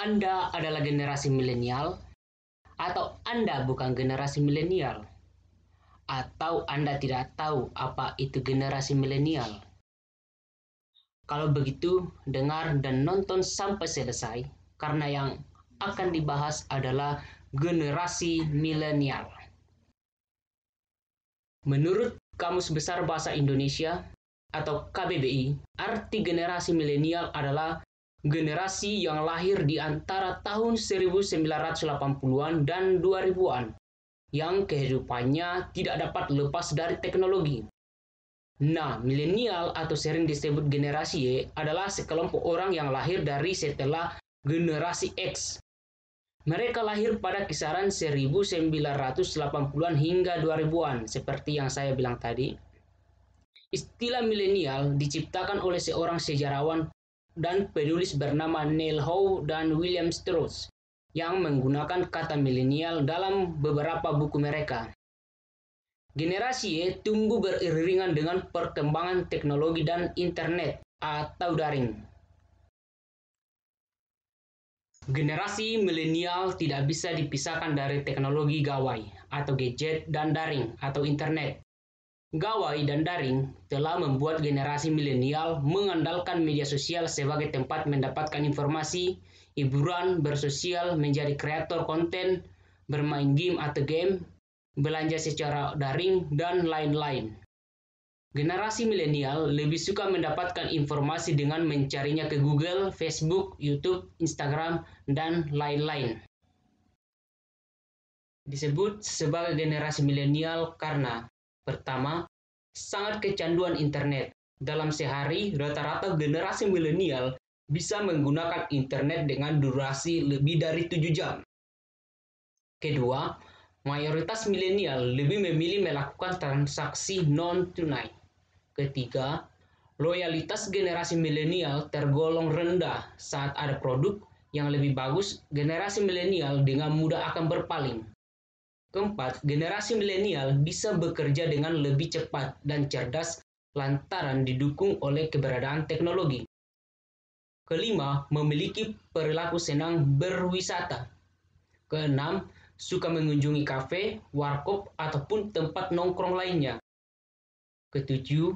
Anda adalah generasi milenial, atau Anda bukan generasi milenial, atau Anda tidak tahu apa itu generasi milenial? Kalau begitu, dengar dan nonton sampai selesai, karena yang akan dibahas adalah generasi milenial. Menurut Kamus Besar Bahasa Indonesia atau KBBI, arti generasi milenial adalah generasi yang lahir di antara tahun 1980-an dan 2000-an, yang kehidupannya tidak dapat lepas dari teknologi. Nah, milenial atau sering disebut generasi Y adalah sekelompok orang yang lahir dari setelah generasi X. Mereka lahir pada kisaran 1980-an hingga 2000-an, seperti yang saya bilang tadi. Istilah milenial diciptakan oleh seorang sejarawan dan penulis bernama Neil Howe dan William Strauss yang menggunakan kata milenial dalam beberapa buku mereka. Generasi Y tumbuh beriringan dengan perkembangan teknologi dan internet atau daring. Generasi milenial tidak bisa dipisahkan dari teknologi gawai atau gadget dan daring atau internet. Gawai dan daring telah membuat generasi milenial mengandalkan media sosial sebagai tempat mendapatkan informasi, hiburan, bersosial, menjadi kreator konten, bermain game atau game, belanja secara daring, dan lain-lain. Generasi milenial lebih suka mendapatkan informasi dengan mencarinya ke Google, Facebook, YouTube, Instagram, dan lain-lain. Disebut sebagai generasi milenial karena pertama, sangat kecanduan internet. Dalam sehari, rata-rata generasi milenial bisa menggunakan internet dengan durasi lebih dari 7 jam. Kedua, mayoritas milenial lebih memilih melakukan transaksi non-tunai. Ketiga, loyalitas generasi milenial tergolong rendah. Saat ada produk yang lebih bagus, generasi milenial dengan mudah akan berpaling. Keempat, generasi milenial bisa bekerja dengan lebih cepat dan cerdas lantaran didukung oleh keberadaan teknologi. Kelima, memiliki perilaku senang berwisata. Keenam, suka mengunjungi kafe, warkop, ataupun tempat nongkrong lainnya. Ketujuh,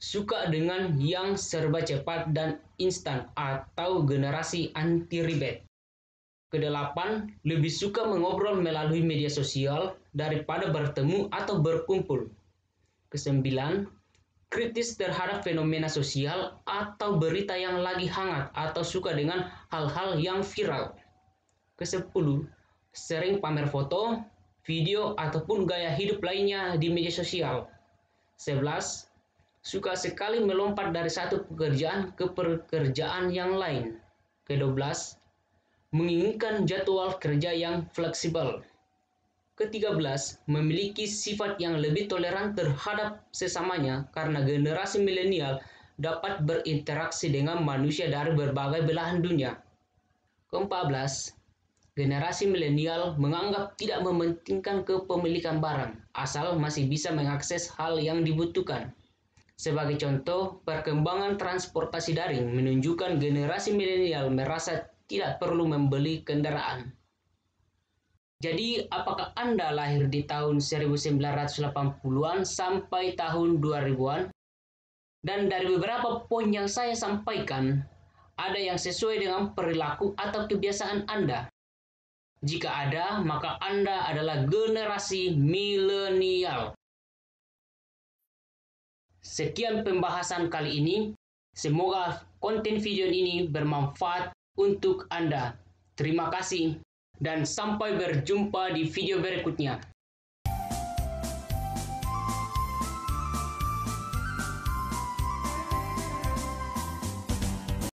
suka dengan yang serba cepat dan instan atau generasi anti ribet. Kedelapan, lebih suka mengobrol melalui media sosial daripada bertemu atau berkumpul. Kesembilan, kritis terhadap fenomena sosial atau berita yang lagi hangat atau suka dengan hal-hal yang viral. Kesepuluh, sering pamer foto, video, ataupun gaya hidup lainnya di media sosial. 11, suka sekali melompat dari satu pekerjaan ke pekerjaan yang lain. Ke-12, menginginkan jadwal kerja yang fleksibel. Ke-13, memiliki sifat yang lebih toleran terhadap sesamanya karena generasi milenial dapat berinteraksi dengan manusia dari berbagai belahan dunia. Ke-14, generasi milenial menganggap tidak mementingkan kepemilikan barang, asal masih bisa mengakses hal yang dibutuhkan. Sebagai contoh, perkembangan transportasi daring menunjukkan generasi milenial merasa tidak perlu membeli kendaraan. Jadi, apakah Anda lahir di tahun 1980-an sampai tahun 2000-an? Dan dari beberapa poin yang saya sampaikan, ada yang sesuai dengan perilaku atau kebiasaan Anda? Jika ada, maka Anda adalah generasi milenial. Sekian pembahasan kali ini. Semoga konten video ini bermanfaat untuk Anda. Terima kasih dan sampai berjumpa di video berikutnya.